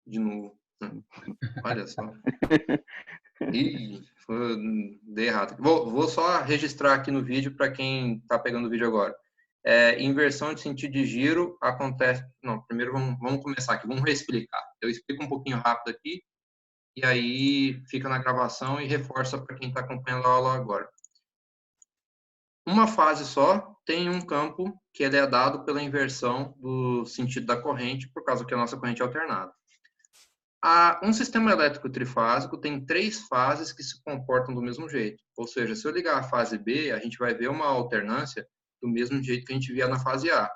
de novo. Olha só. Ih, dei errado. Vou só registrar aqui no vídeo para quem está pegando o vídeo agora. Inversão de sentido de giro acontece... Não, primeiro vamos começar aqui, vamos reexplicar. Eu explico um pouquinho rápido aqui, e aí fica na gravação e reforça para quem está acompanhando a aula agora. Uma fase só tem um campo que ele é dado pela inversão do sentido da corrente, por causa que a nossa corrente é alternada. Um sistema elétrico trifásico tem 3 fases que se comportam do mesmo jeito. Ou seja, se eu ligar a fase B, a gente vai ver uma alternância do mesmo jeito que a gente via na fase A.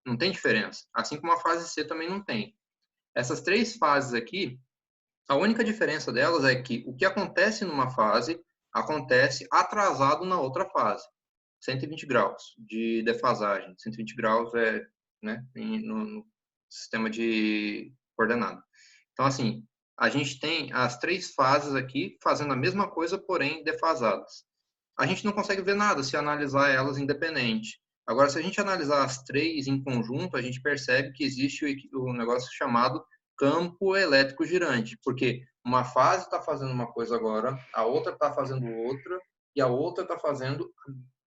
Não tem diferença. Assim como a fase C também não tem. Essas 3 fases aqui, a única diferença delas é que o que acontece numa fase acontece atrasado na outra fase. 120 graus de defasagem. 120 graus é, né, no sistema de coordenada. Então, assim, a gente tem as 3 fases aqui fazendo a mesma coisa, porém defasadas. A gente não consegue ver nada se analisar elas independente. Agora, se a gente analisar as 3 em conjunto, a gente percebe que existe o negócio chamado campo elétrico girante, porque uma fase está fazendo uma coisa agora, a outra está fazendo outra, e a outra está fazendo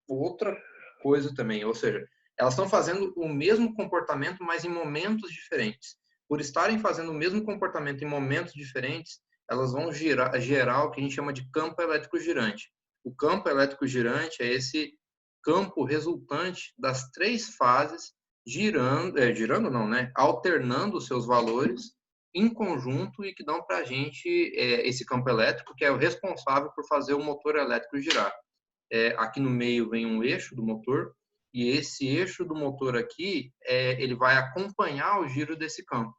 outra coisa também. Ou seja, elas estão fazendo o mesmo comportamento, mas em momentos diferentes. Por estarem fazendo o mesmo comportamento em momentos diferentes, elas vão gerar o que a gente chama de campo elétrico girante. O campo elétrico girante é esse campo resultante das 3 fases girando não, né? Alternando os seus valores em conjunto e que dão para a gente esse campo elétrico que é o responsável por fazer o motor elétrico girar. Aqui no meio vem um eixo do motor e esse eixo do motor aqui ele vai acompanhar o giro desse campo,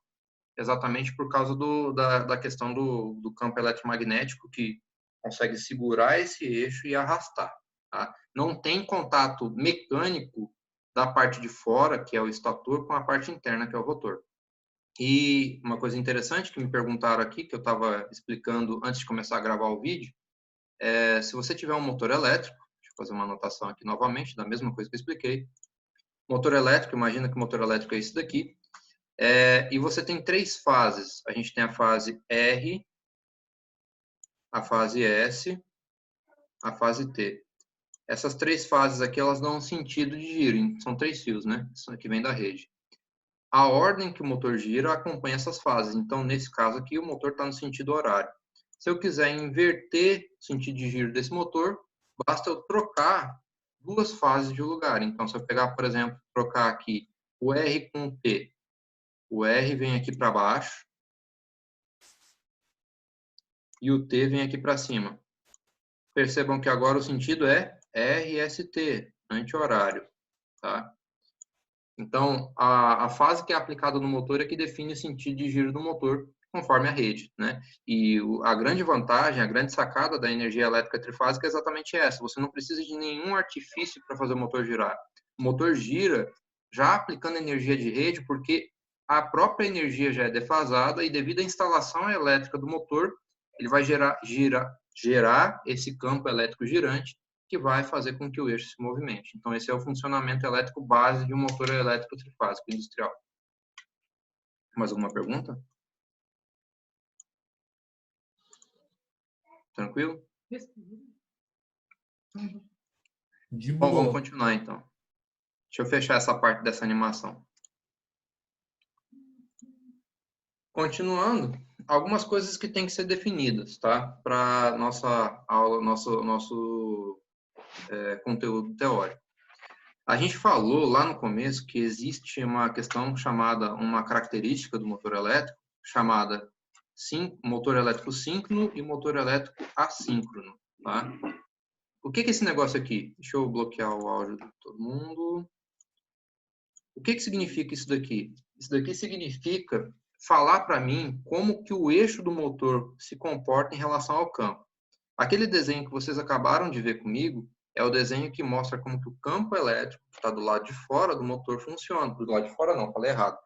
exatamente por causa da questão do campo eletromagnético que consegue segurar esse eixo e arrastar. Tá? Não tem contato mecânico da parte de fora, que é o estator, com a parte interna, que é o rotor. E uma coisa interessante que me perguntaram aqui, que eu estava explicando antes de começar a gravar o vídeo, se você tiver um motor elétrico, deixa eu fazer uma anotação aqui novamente, da mesma coisa que eu expliquei. Motor elétrico, imagina que o motor elétrico é esse daqui, e você tem 3 fases. A gente tem a fase R, a fase S, a fase T. Essas 3 fases aqui, elas dão um sentido de giro. São 3 fios, né? Isso aqui vem da rede. A ordem que o motor gira acompanha essas fases. Então, nesse caso aqui, o motor está no sentido horário. Se eu quiser inverter o sentido de giro desse motor, basta eu trocar 2 fases de lugar. Então, se eu pegar, por exemplo, trocar aqui o R com o T, o R vem aqui para baixo e o T vem aqui para cima. Percebam que agora o sentido é RST, anti-horário. Tá? Então, a fase que é aplicada no motor é que define o sentido de giro do motor conforme a rede, né? E a grande vantagem, a grande sacada da energia elétrica trifásica é exatamente essa. Você não precisa de nenhum artifício para fazer o motor girar. O motor gira já aplicando energia de rede, porque a própria energia já é defasada e devido à instalação elétrica do motor, ele vai gerar esse campo elétrico girante que vai fazer com que o eixo se movimente. Então, esse é o funcionamento elétrico base de um motor elétrico trifásico industrial. Mais alguma pergunta? Tranquilo? De Bom, vamos boa. continuar então. Deixa eu fechar essa parte dessa animação. Continuando, algumas coisas que têm que ser definidas, tá? Para nossa aula, nosso conteúdo teórico. A gente falou lá no começo que existe uma questão chamada, uma característica do motor elétrico, chamada motor elétrico síncrono e motor elétrico assíncrono, tá? O que é esse negócio aqui? Deixa eu bloquear o áudio de todo mundo. O que significa isso daqui? Isso daqui significa falar para mim como que o eixo do motor se comporta em relação ao campo. Aquele desenho que vocês acabaram de ver comigo é o desenho que mostra como que o campo elétrico que está do lado de fora do motor funciona. Do lado de fora não, falei errado.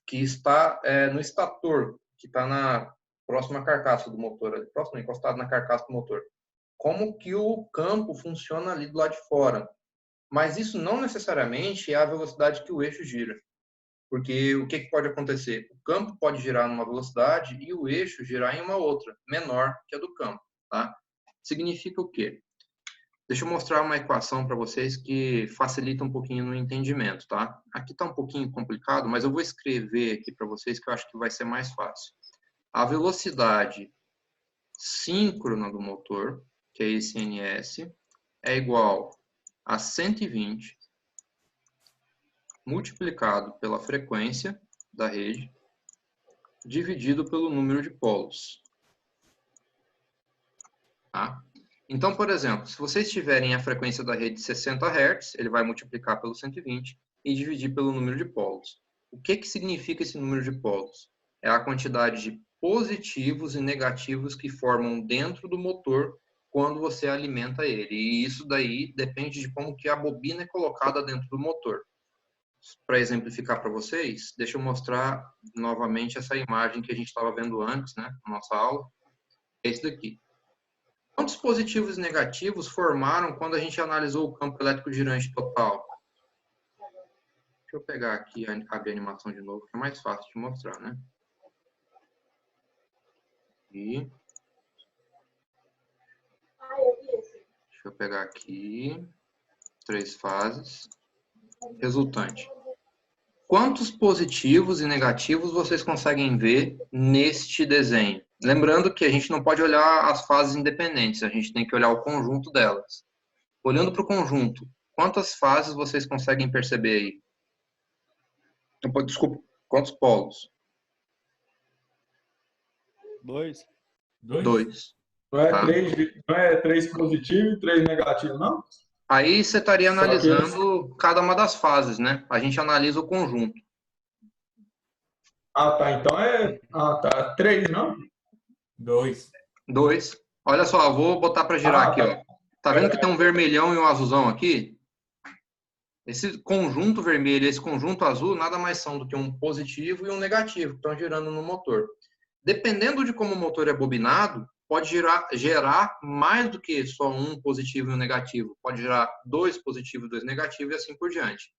Que está no estator, que está na próxima carcaça do motor, próximo, encostado na carcaça do motor. Como que o campo funciona ali do lado de fora. Mas isso não necessariamente é a velocidade que o eixo gira. Porque o que pode acontecer? O campo pode girar numa velocidade e o eixo girar em uma outra, menor que a do campo. Tá? Significa o quê? Deixa eu mostrar uma equação para vocês que facilita um pouquinho no entendimento, tá? Aqui está um pouquinho complicado, mas eu vou escrever aqui para vocês que eu acho que vai ser mais fácil. A velocidade síncrona do motor, que é esse ns, é igual a 120 multiplicado pela frequência da rede, dividido pelo número de polos. Tá? Então, por exemplo, se vocês tiverem a frequência da rede de 60 Hz, ele vai multiplicar pelo 120 e dividir pelo número de polos. O que significa esse número de polos? É a quantidade de positivos e negativos que formam dentro do motor quando você alimenta ele. E isso daí depende de como que a bobina é colocada dentro do motor. Para exemplificar para vocês, deixa eu mostrar novamente essa imagem que a gente estava vendo antes, né, na nossa aula. É esse daqui. Quantos positivos e negativos formaram quando a gente analisou o campo elétrico girante total? Deixa eu pegar aqui, abrir a animação de novo, que é mais fácil de mostrar, né? E... deixa eu pegar aqui, 3 fases. Resultante. Quantos positivos e negativos vocês conseguem ver neste desenho? Lembrando que a gente não pode olhar as fases independentes, a gente tem que olhar o conjunto delas. Olhando para o conjunto, quantas fases vocês conseguem perceber aí? Desculpa, quantos polos? 2. 2. Não é, Tá? não é 3 positivo e 3 negativo, não? Aí você estaria Só que analisando cada uma das fases, né? A gente analisa o conjunto. Ah, tá. Então é. Ah, tá. 3, não? 2. 2. Olha só, eu vou botar para girar Ah, aqui, tá. ó. Tá vendo que tem um vermelhão e um azulzão aqui? Esse conjunto vermelho e esse conjunto azul nada mais são do que um positivo e um negativo que estão girando no motor. Dependendo de como o motor é bobinado, pode gerar mais do que só um positivo e um negativo. Pode gerar 2 positivos e 2 negativos e assim por diante.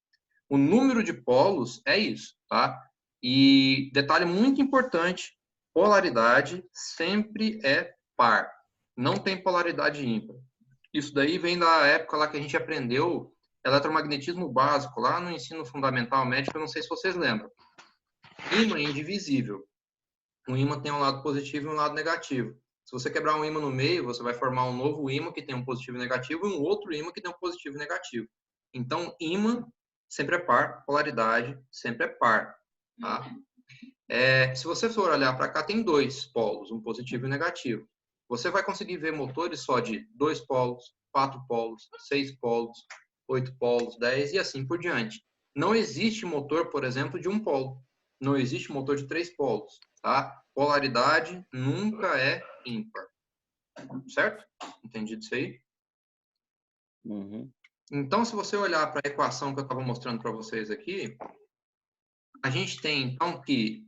O número de polos é isso, tá? E detalhe muito importante, polaridade sempre é par. Não tem polaridade ímpar. Isso daí vem da época lá que a gente aprendeu eletromagnetismo básico, lá no ensino fundamental médico, eu não sei se vocês lembram. Ímã é indivisível. Um ímã tem um lado positivo e um lado negativo. Se você quebrar um ímã no meio, você vai formar um novo ímã que tem um positivo e negativo e um outro ímã que tem um positivo e negativo. Então, ímã sempre é par, polaridade sempre é par. Tá? Se você for olhar para cá, tem 2 polos, um positivo e um negativo. Você vai conseguir ver motores só de 2 polos, 4 polos, 6 polos, 8 polos, 10 e assim por diante. Não existe motor, por exemplo, de 1 polo. Não existe motor de 3 polos. Tá? Polaridade nunca é ímpar. Certo? Entendido isso aí? Uhum. Então, se você olhar para a equação que eu estava mostrando para vocês aqui, a gente tem, então, que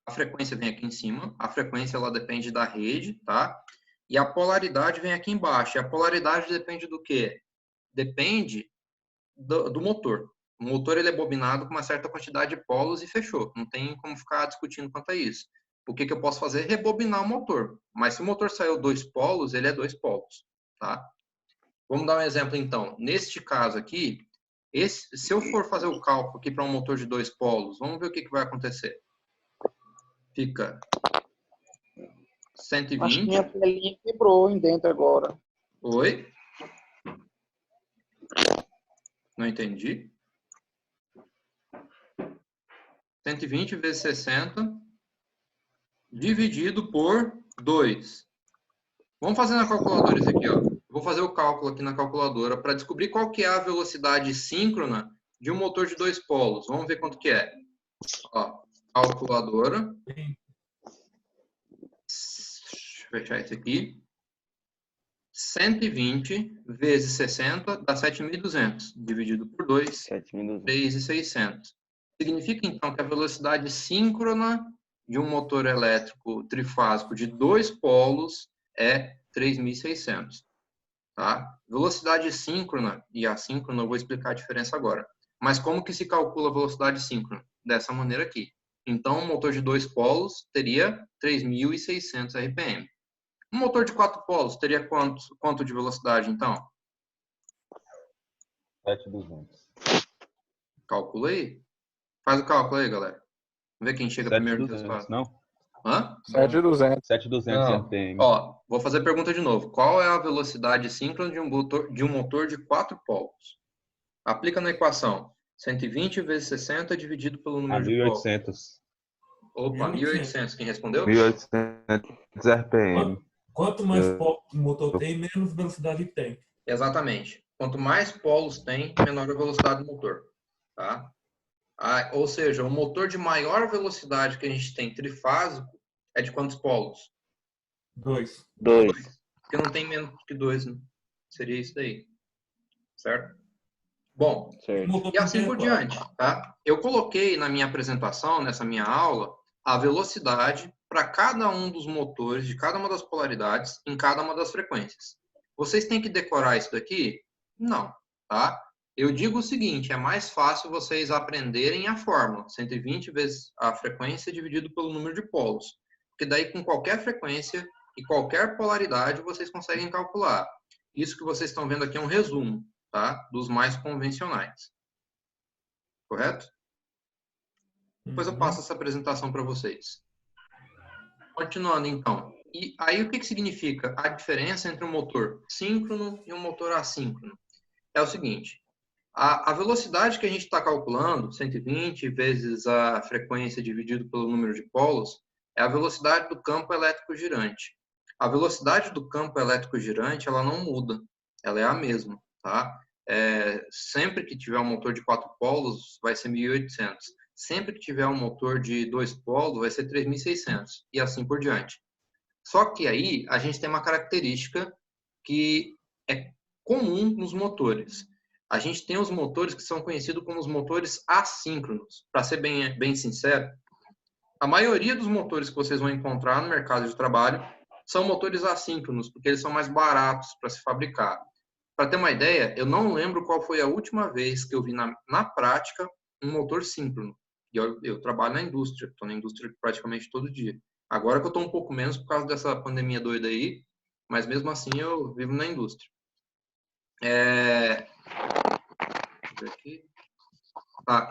a frequência vem aqui em cima, a frequência ela depende da rede, tá? E a polaridade vem aqui embaixo. E a polaridade depende do quê? Depende do motor. O motor ele é bobinado com uma certa quantidade de polos e fechou. Não tem como ficar discutindo quanto a isso. O que eu posso fazer? Rebobinar o motor. Mas se o motor saiu 2 polos, ele é 2 polos, tá? Vamos dar um exemplo, então. Neste caso aqui, se eu for fazer o cálculo aqui para um motor de 2 polos, vamos ver o que vai acontecer. Fica Acho que 120. minha telinha quebrou em dentro agora. Oi? Não entendi. 120 vezes 60 dividido por 2. Vamos fazer na calculadora isso aqui, ó. Vou fazer o cálculo aqui na calculadora para descobrir qual que é a velocidade síncrona de um motor de 2 polos. Vamos ver quanto que é. Ó, calculadora. Deixa eu fechar isso aqui. 120 vezes 60 dá 7.200. Dividido por 2, 3.600. Significa, então, que a velocidade síncrona de um motor elétrico trifásico de 2 polos é 3.600. Tá? Velocidade síncrona e assíncrona, eu vou explicar a diferença agora. Mas como que se calcula a velocidade síncrona? dessa maneira aqui. Então, um motor de 2 polos teria 3.600 RPM. Um motor de 4 polos teria quanto de velocidade, então? 7.200. Calcula aí. Faz o cálculo aí, galera. Vamos ver quem chega primeiro no resultado. Não? Hã? 7.200. 7.200 Não. RPM. Ó, vou fazer a pergunta de novo. Qual é a velocidade síncrona de um motor de 4 polos? Aplica na equação. 120 vezes 60 dividido pelo número de polos. 1.800. Opa, 1.800. Quem respondeu? 1.800 RPM. Quanto mais o motor tem, menos velocidade tem. Exatamente. Quanto mais polos tem, menor a velocidade do motor. Tá? Ou seja, o motor de maior velocidade que a gente tem trifásico é de quantos polos? 2. 2. Porque não tem menos que 2, né? Seria isso daí. Certo? Bom, Certo. e assim por diante, tá? Eu coloquei na minha apresentação, nessa minha aula, a velocidade para cada um dos motores de cada uma das polaridades em cada uma das frequências. Vocês têm que decorar isso daqui? Não, tá? Eu digo o seguinte, é mais fácil vocês aprenderem a fórmula, 120 vezes a frequência dividido pelo número de polos. Porque daí com qualquer frequência e qualquer polaridade vocês conseguem calcular. Isso que vocês estão vendo aqui é um resumo, tá? Dos mais convencionais. Correto? Depois eu passo essa apresentação para vocês. Continuando, então. E aí, o que significa a diferença entre um motor síncrono e um motor assíncrono? É o seguinte. A velocidade que a gente está calculando, 120 vezes a frequência dividido pelo número de polos, é a velocidade do campo elétrico girante. A velocidade do campo elétrico girante, ela não muda. Ela é a mesma, tá? Sempre que tiver um motor de 4 polos, vai ser 1.800. Sempre que tiver um motor de 2 polos, vai ser 3.600. E assim por diante. Só que aí, a gente tem uma característica que é comum nos motores. A gente tem os motores que são conhecidos como os motores assíncronos. Para ser bem sincero, a maioria dos motores que vocês vão encontrar no mercado de trabalho são motores assíncronos, porque eles são mais baratos para se fabricar. Para ter uma ideia, eu não lembro qual foi a última vez que eu vi na prática um motor síncrono. E eu trabalho na indústria, estou na indústria praticamente todo dia. Agora que eu estou um pouco menos por causa dessa pandemia doida aí, mas mesmo assim eu vivo na indústria.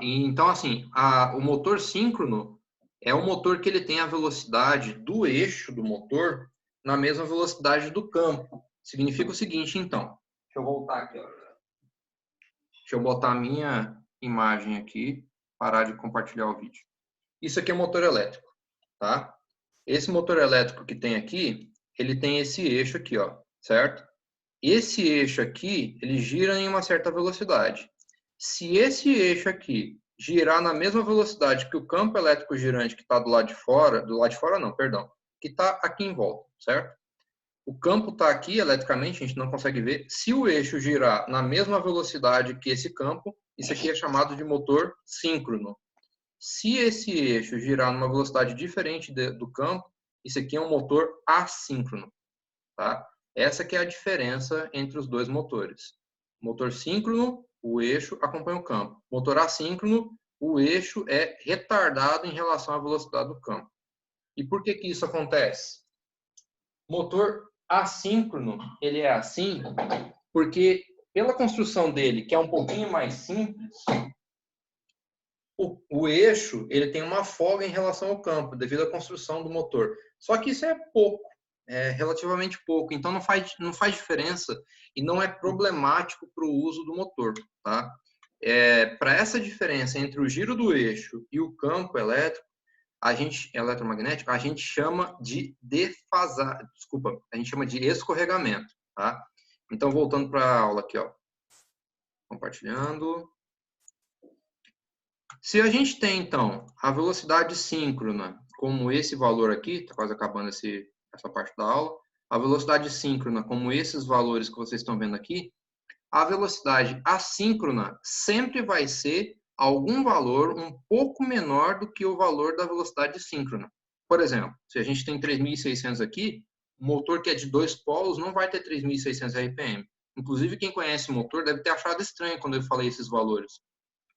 Então, assim, o motor síncrono é um motor que ele tem a velocidade do eixo do motor na mesma velocidade do campo. Significa o seguinte, então. Deixa eu voltar aqui, ó. Deixa eu botar a minha imagem aqui, parar de compartilhar o vídeo. Isso aqui é motor elétrico, tá? Esse motor elétrico que tem aqui, ele tem esse eixo aqui, ó, certo? Esse eixo aqui, ele gira em uma certa velocidade. Se esse eixo aqui girar na mesma velocidade que o campo elétrico girante que está do lado de fora não, perdão, que está aqui em volta, certo? O campo está aqui eletricamente, a gente não consegue ver. Se o eixo girar na mesma velocidade que esse campo, isso aqui é chamado de motor síncrono. Se esse eixo girar numa velocidade diferente do campo, isso aqui é um motor assíncrono, tá? Essa que é a diferença entre os dois motores. Motor síncrono, o eixo acompanha o campo. Motor assíncrono, o eixo é retardado em relação à velocidade do campo. E por que isso acontece? Motor assíncrono, ele é assim porque pela construção dele, que é um pouquinho mais simples, o eixo ele tem uma folga em relação ao campo, devido à construção do motor. Só que isso é pouco, é relativamente pouco, então não faz diferença e não é problemático para o uso do motor, tá? Para essa diferença entre o giro do eixo e o campo elétrico, eletromagnético, a gente chama de a gente chama de escorregamento, tá? Então, voltando para a aula aqui, ó. Compartilhando. Se a gente tem, então, a velocidade síncrona, como esse valor aqui, está quase acabando essa parte da aula, a velocidade síncrona, como esses valores que vocês estão vendo aqui, a velocidade assíncrona sempre vai ser algum valor um pouco menor do que o valor da velocidade síncrona. Por exemplo, se a gente tem 3.600 aqui, o motor que é de 2 polos não vai ter 3.600 RPM. Inclusive, quem conhece o motor deve ter achado estranho quando eu falei esses valores.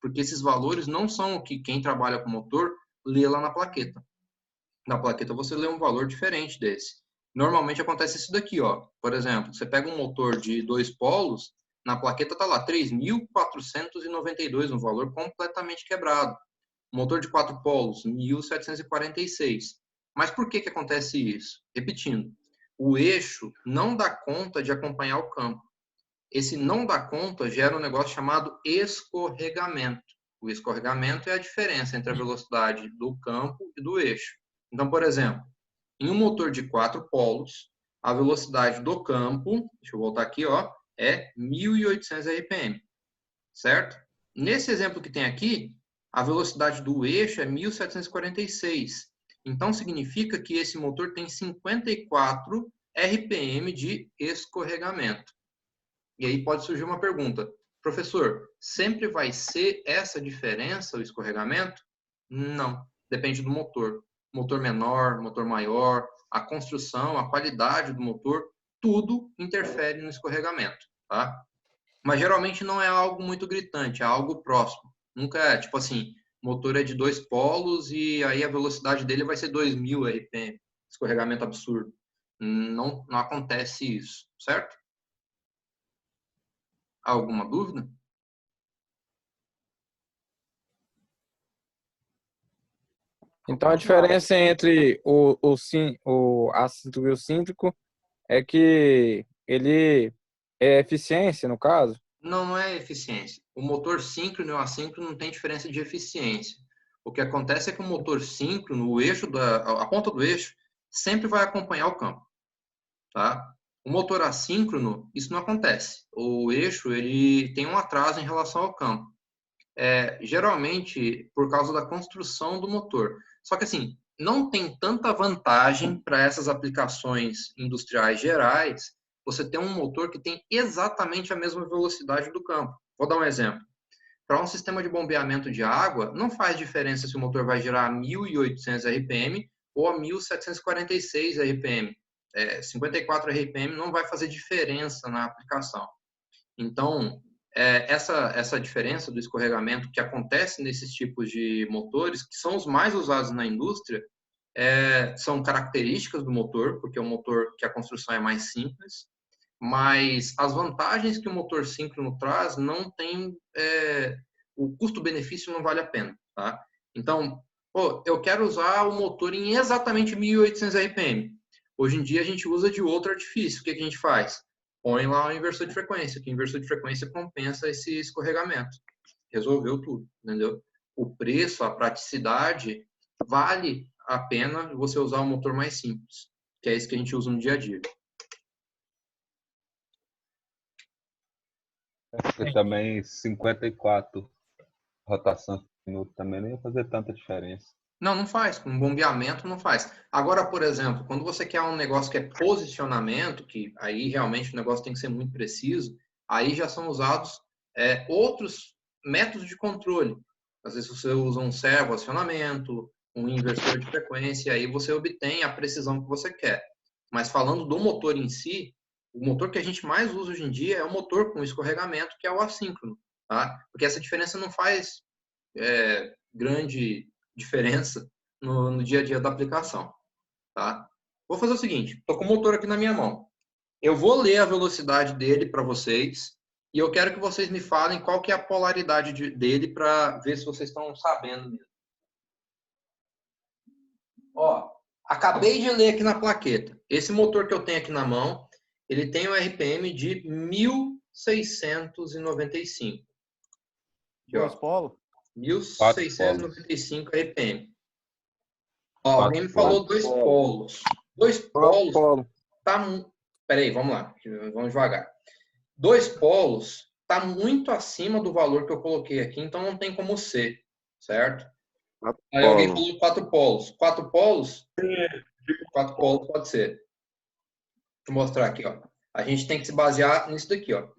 porque esses valores não são o que quem trabalha com motor lê lá na plaqueta. Na plaqueta você lê um valor diferente desse. Normalmente acontece isso daqui, ó. Por exemplo, você pega um motor de 2 polos, na plaqueta está lá 3.492, um valor completamente quebrado. Motor de 4 polos, 1.746. Mas por que acontece isso? Repetindo, o eixo não dá conta de acompanhar o campo. Esse não dá conta gera um negócio chamado escorregamento. O escorregamento é a diferença entre a velocidade do campo e do eixo. Então, por exemplo, em um motor de 4 polos, a velocidade do campo, deixa eu voltar aqui, ó, é 1.800 RPM, certo? Nesse exemplo que tem aqui, a velocidade do eixo é 1.746. Então, significa que esse motor tem 54 RPM de escorregamento. E aí pode surgir uma pergunta. Professor, sempre vai ser essa diferença, o escorregamento? Não, depende do motor. Motor menor, motor maior, a construção, a qualidade do motor, tudo interfere no escorregamento, tá? Mas geralmente não é algo muito gritante, é algo próximo. Nunca é, tipo assim, o motor é de 2 polos e aí a velocidade dele vai ser 2.000 RPM. Escorregamento absurdo. Não acontece isso, certo? Alguma dúvida? Então a diferença entre o ácido e o cítrico é que ele é eficiência, no caso. Não é eficiência. O motor síncrono e o assíncrono não tem diferença de eficiência. O que acontece é que o motor síncrono, a ponta do eixo, sempre vai acompanhar o campo, tá? O motor assíncrono, isso não acontece. O eixo, ele tem um atraso em relação ao campo. Geralmente, por causa da construção do motor. Só que, assim, não tem tanta vantagem para essas aplicações industriais gerais você ter um motor que tem exatamente a mesma velocidade do campo. Vou dar um exemplo. Para um sistema de bombeamento de água, não faz diferença se o motor vai girar a 1.800 RPM ou a 1.746 RPM. 54 RPM não vai fazer diferença na aplicação. Então, essa diferença do escorregamento que acontece nesses tipos de motores, que são os mais usados na indústria, são características do motor, porque é um motor que a construção é mais simples, mas as vantagens que o motor síncrono traz não tem, o custo-benefício não vale a pena, tá? Então, eu quero usar o motor em exatamente 1.800 RPM. Hoje em dia a gente usa de outro artifício. O que a gente faz? Põe lá o inversor de frequência, que o inversor de frequência compensa esse escorregamento. Resolveu tudo, entendeu? O preço, a praticidade, vale a pena você usar um motor mais simples, que é isso que a gente usa no dia a dia. Porque também 54 rotações por minuto também não ia fazer tanta diferença. Não faz. Com bombeamento não faz. Agora, por exemplo, quando você quer um negócio que é posicionamento, que aí realmente o negócio tem que ser muito preciso, aí já são usados outros métodos de controle. Às vezes você usa um servo acionamento, um inversor de frequência, aí você obtém a precisão que você quer. Mas falando do motor em si, o motor que a gente mais usa hoje em dia é o motor com escorregamento, que é o assíncrono, tá? Porque essa diferença não faz grande diferença no dia a dia da aplicação, tá? Vou fazer o seguinte, estou com o motor aqui na minha mão. Eu vou ler a velocidade dele para vocês e eu quero que vocês me falem qual que é a polaridade dele para ver se vocês estão sabendo mesmo. Ó, acabei de ler aqui na plaqueta. Esse motor que eu tenho aqui na mão, ele tem um RPM de 1.695. Dois polos? 1.695 RPM. Ó, alguém me falou 2 polos. 2 Polo. polos tá... Peraí, vamos lá. Vamos devagar. 2 polos tá muito acima do valor que eu coloquei aqui, então não tem como ser, certo? Aí alguém falou 4 polos. 4 polos? 4 polos pode ser. Deixa eu mostrar aqui, ó. A gente tem que se basear nisso daqui, ó.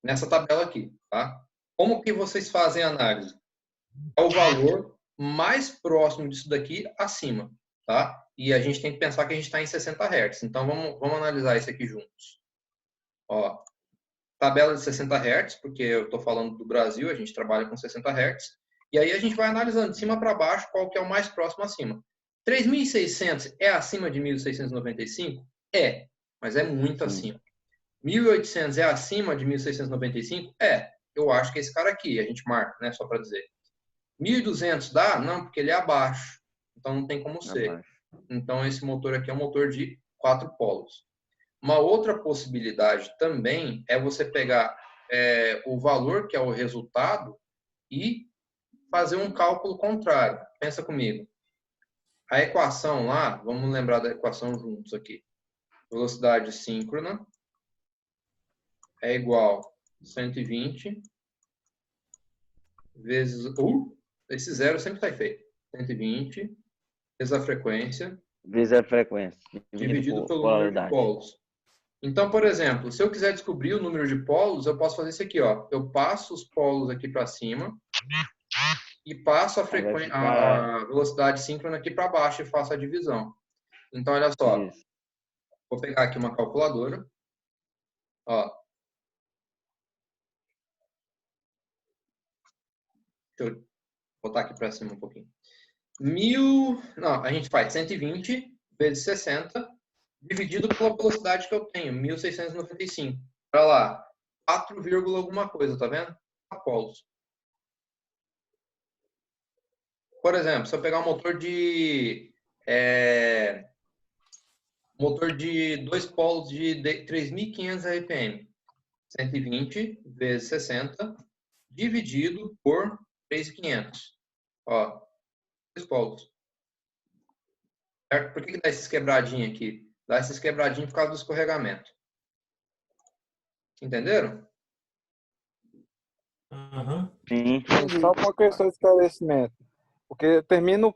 Nessa tabela aqui, tá? Como que vocês fazem a análise? É o valor mais próximo disso daqui acima, tá? E a gente tem que pensar que a gente está em 60 Hz. Então, vamos analisar isso aqui juntos. Ó, tabela de 60 Hz, porque eu estou falando do Brasil, a gente trabalha com 60 Hz, e aí a gente vai analisando de cima para baixo qual que é o mais próximo acima. 3.600 é acima de 1.695? É, mas é muito acima. 1.800 é acima de 1.695? É, eu acho que é esse cara aqui, a gente marca, né, só para dizer. 1.200 dá? Não, porque ele é abaixo, então não tem como ser. Então esse motor aqui é um motor de 4 polos. Uma outra possibilidade também é você pegar o valor, que é o resultado, e fazer um cálculo contrário. Pensa comigo. A equação lá, vamos lembrar da equação juntos aqui. Velocidade síncrona é igual a 120 vezes... esse zero sempre está feito. 120 vezes a frequência Vezes a frequência. dividido pelo número de polos. Então, por exemplo, se eu quiser descobrir o número de polos, eu posso fazer isso aqui, ó. Eu passo os polos aqui para cima e passo a velocidade síncrona aqui para baixo e faço a divisão. Então, olha só. Isso. Vou pegar aqui uma calculadora. Ó. Deixa eu botar aqui para cima um pouquinho. Não, a gente faz 120 vezes 60 dividido pela velocidade que eu tenho, 1.695. Para lá, 4, alguma coisa, tá vendo? Polos. Por exemplo, se eu pegar um motor de 2 polos de 3.500 RPM, 120 vezes 60 dividido por 3.500. Ó, 2 polos. Certo? Por que dá esses quebradinhos aqui? Dá esses quebradinhos por causa do escorregamento. Entenderam? Aham. Sim. Só uma questão de esclarecimento. Porque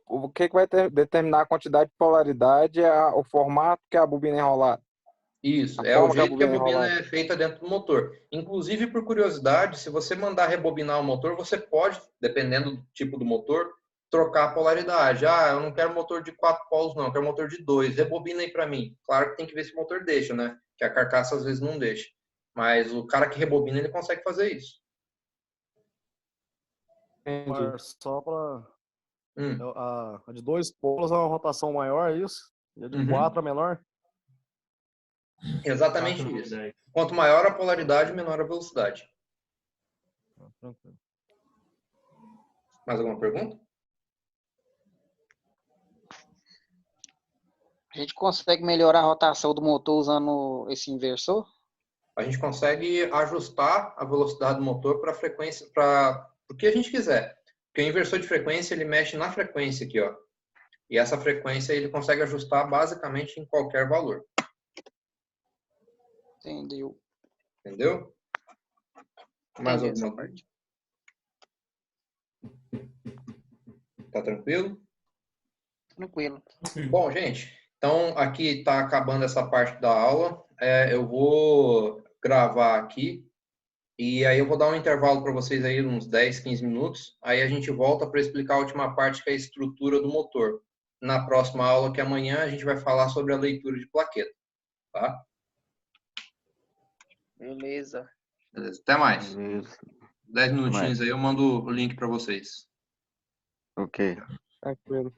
o que vai determinar a quantidade de polaridade é o formato que a bobina é enrolada. Isso, A é o forma que a jeito que a bobina é bobina enrolada. é feita dentro do motor. Inclusive, por curiosidade, se você mandar rebobinar o motor, você pode, dependendo do tipo do motor, trocar a polaridade. Ah, eu não quero motor de 4 polos, não, eu quero motor de 2. Rebobina aí para mim. Claro que tem que ver se o motor deixa, né? Que a carcaça às vezes não deixa. Mas o cara que rebobina, ele consegue fazer isso. Entendi. Só para Hum. a de 2 polos é uma rotação maior, é isso? E a de Uhum. 4 é menor? Exatamente 4 isso. 10. Quanto maior a polaridade, menor a velocidade. Tranquilo. Mais alguma pergunta? A gente consegue melhorar a rotação do motor usando esse inversor? A gente consegue ajustar a velocidade do motor para a frequência, para o que a gente quiser. Porque o inversor de frequência, ele mexe na frequência aqui, ó. E essa frequência ele consegue ajustar basicamente em qualquer valor. Entendeu? Entendeu? Mais Entendi essa alguma parte. dúvida? Tá tranquilo? Tranquilo. Bom, gente, então aqui está acabando essa parte da aula. Eu vou gravar aqui e aí eu vou dar um intervalo para vocês aí, uns 10, 15 minutos. Aí a gente volta para explicar a última parte, que é a estrutura do motor. Na próxima aula, que é amanhã, a gente vai falar sobre a leitura de plaqueta. Tá? Beleza. Beleza. Até mais. Beleza. 10 minutinhos Mais. aí, eu mando o link para vocês. Ok. Tranquilo.